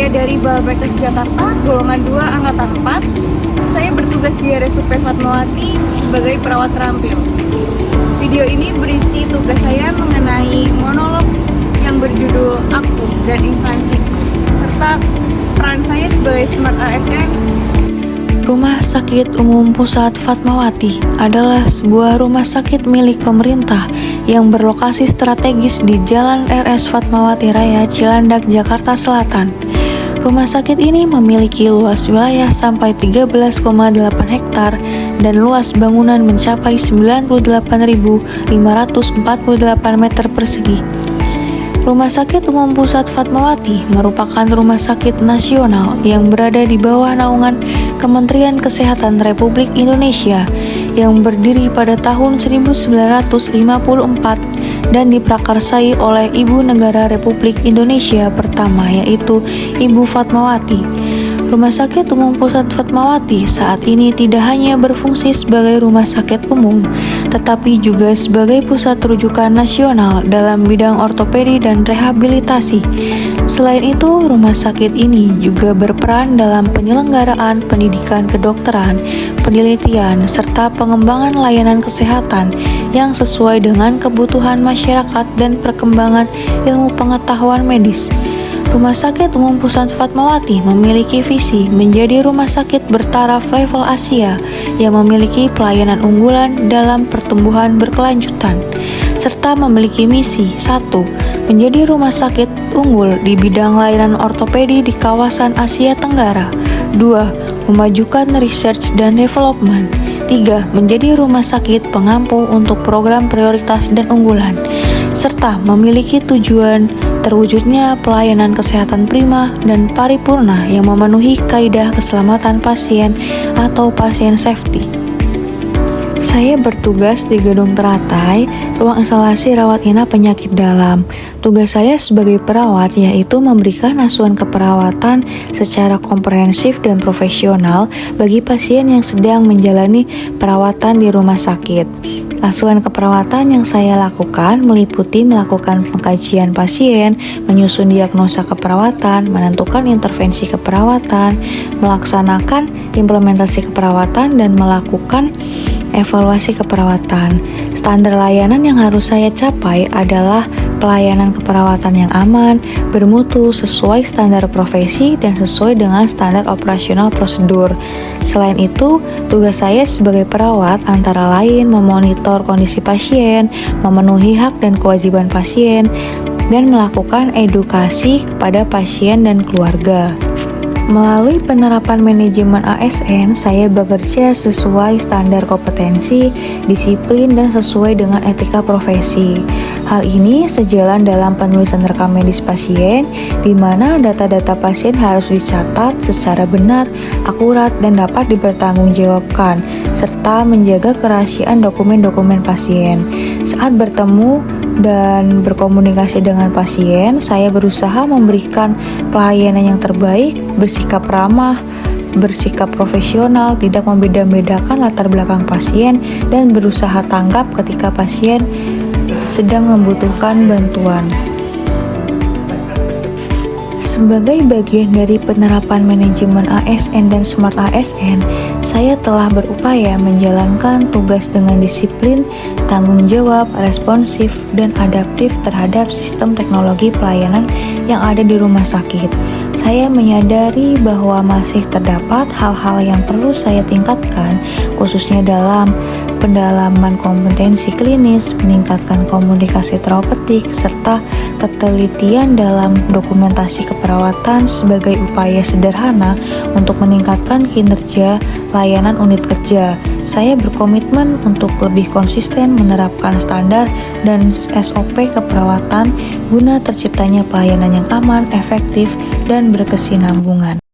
Saya dari Balbekes Jakarta, golongan 2 angkatan 4. Saya bertugas di RSUP Fatmawati sebagai perawat terampil. Video ini berisi tugas saya mengenai monolog yang berjudul Aku dan Instansi, serta peran saya sebagai Smart ASN. Rumah Sakit Umum Pusat Fatmawati adalah sebuah rumah sakit milik pemerintah yang berlokasi strategis di Jalan RS Fatmawati Raya, Cilandak, Jakarta Selatan. Rumah sakit ini memiliki luas wilayah sampai 13,8 hektar dan luas bangunan mencapai 98.548 meter persegi. Rumah Sakit Umum Pusat Fatmawati merupakan rumah sakit nasional yang berada di bawah naungan Kementerian Kesehatan Republik Indonesia yang berdiri pada tahun 1954 dan diprakarsai oleh Ibu Negara Republik Indonesia pertama, yaitu Ibu Fatmawati. Rumah Sakit Umum Pusat Fatmawati saat ini tidak hanya berfungsi sebagai rumah sakit umum, tetapi juga sebagai pusat rujukan nasional dalam bidang ortopedi dan rehabilitasi. Selain itu, rumah sakit ini juga berperan dalam penyelenggaraan pendidikan kedokteran, penelitian, serta pengembangan layanan kesehatan yang sesuai dengan kebutuhan masyarakat dan perkembangan ilmu pengetahuan medis. Rumah Sakit Umum Pusat Fatmawati memiliki visi menjadi rumah sakit bertaraf level Asia yang memiliki pelayanan unggulan dalam pertumbuhan berkelanjutan, serta memiliki misi 1. Menjadi rumah sakit unggul di bidang layanan ortopedi di kawasan Asia Tenggara. 2. Memajukan research dan development. 3. Menjadi rumah sakit pengampu untuk program prioritas dan unggulan, serta memiliki tujuan terwujudnya pelayanan kesehatan prima dan paripurna yang memenuhi kaidah keselamatan pasien atau pasien safety. Saya bertugas di gedung teratai, ruang isolasi rawat inap penyakit dalam. Tugas saya sebagai perawat yaitu memberikan asuhan keperawatan secara komprehensif dan profesional bagi pasien yang sedang menjalani perawatan di rumah sakit. Asuhan keperawatan yang saya lakukan meliputi melakukan pengkajian pasien, menyusun diagnosa keperawatan, menentukan intervensi keperawatan, melaksanakan implementasi keperawatan, dan melakukan evaluasi keperawatan. Standar layanan yang harus saya capai adalah pelayanan keperawatan yang aman, bermutu, sesuai standar profesi, dan sesuai dengan standar operasional prosedur. Selain itu, tugas saya sebagai perawat antara lain memonitor kondisi pasien, memenuhi hak dan kewajiban pasien, dan melakukan edukasi kepada pasien dan keluarga. Melalui penerapan manajemen ASN, saya bekerja sesuai standar kompetensi, disiplin, dan sesuai dengan etika profesi. Hal ini sejalan dalam penulisan rekam medis pasien, di mana data-data pasien harus dicatat secara benar, akurat, dan dapat dipertanggungjawabkan, serta menjaga kerahasiaan dokumen-dokumen pasien. Saat bertemu dan berkomunikasi dengan pasien, saya berusaha memberikan pelayanan yang terbaik, bersikap ramah, bersikap profesional, tidak membeda-bedakan latar belakang pasien, dan berusaha tanggap ketika pasien sedang membutuhkan bantuan. Sebagai bagian dari penerapan manajemen ASN dan Smart ASN, saya telah berupaya menjalankan tugas dengan disiplin, tanggung jawab, responsif, dan adaptif terhadap sistem teknologi pelayanan yang ada di rumah sakit. Saya menyadari bahwa masih terdapat hal-hal yang perlu saya tingkatkan, khususnya dalam pendalaman kompetensi klinis, meningkatkan komunikasi terapeutik, serta ketelitian dalam dokumentasi keperawatan sebagai upaya sederhana untuk meningkatkan kinerja layanan unit kerja. Saya berkomitmen untuk lebih konsisten menerapkan standar dan SOP keperawatan guna terciptanya pelayanan yang aman, efektif, dan berkesinambungan.